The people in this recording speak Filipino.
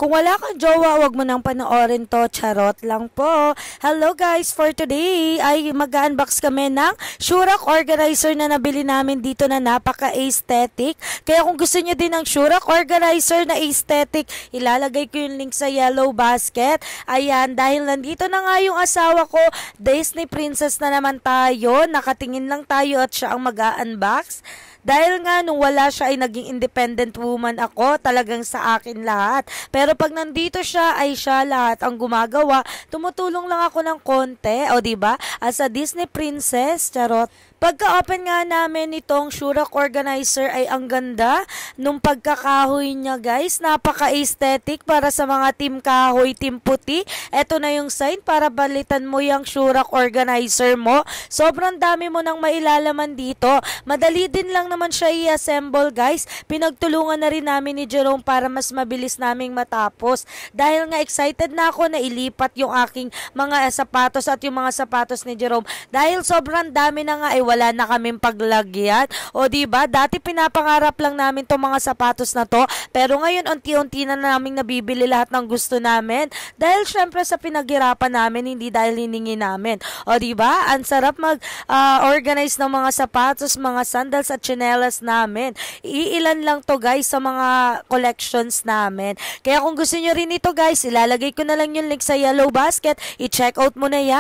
Kung wala kang jowa, wag mo nang panoorin to. Charot lang po. Hello guys, for today ay mag-unbox kami ng Shurak organizer na nabili namin dito na napaka-aesthetic. Kaya kung gusto niyo din ng Shurak organizer na aesthetic, ilalagay ko yung link sa yellow basket. Ayan, dahil nandito na nga yung asawa ko, Disney Princess na naman tayo. Nakatingin lang tayo at siya ang mag-unbox. Dahil nga nung wala siya ay naging independent woman ako, talagang sa akin lahat. Pero pag nandito siya ay siya lahat ang gumagawa. Tumutulong lang ako ng konti, o diba? As a Disney princess, charot. Pagka-open nga namin itong Shurak organizer ay ang ganda nung pagkakahoy niya guys. Napaka-aesthetic para sa mga team kahoy, team puti. Ito na yung sign para balitan mo yung Shurak organizer mo. Sobrang dami mo nang mailalaman dito. Madali din lang naman siya i-assemble guys. Pinagtulungan na rin namin ni Jerome para mas mabilis naming matapos. Dahil nga excited na ako na ilipat yung aking mga sapatos at yung mga sapatos ni Jerome. Dahil sobrang dami na nga wala na kaming paglagyan. O diba, dati pinapangarap lang namin tong mga sapatos na to, pero ngayon unti-unti na naming nabibili lahat ng gusto namin. Dahil syempre sa pinaghirapan namin, hindi dahil hiningi namin. O diba, ang sarap mag-organize ng mga sapatos, mga sandals at tsinelas namin. Iilan lang to guys sa mga collections namin. Kaya kung gusto nyo rin ito guys, ilalagay ko na lang yung link sa yellow basket. I-check out mo na yan.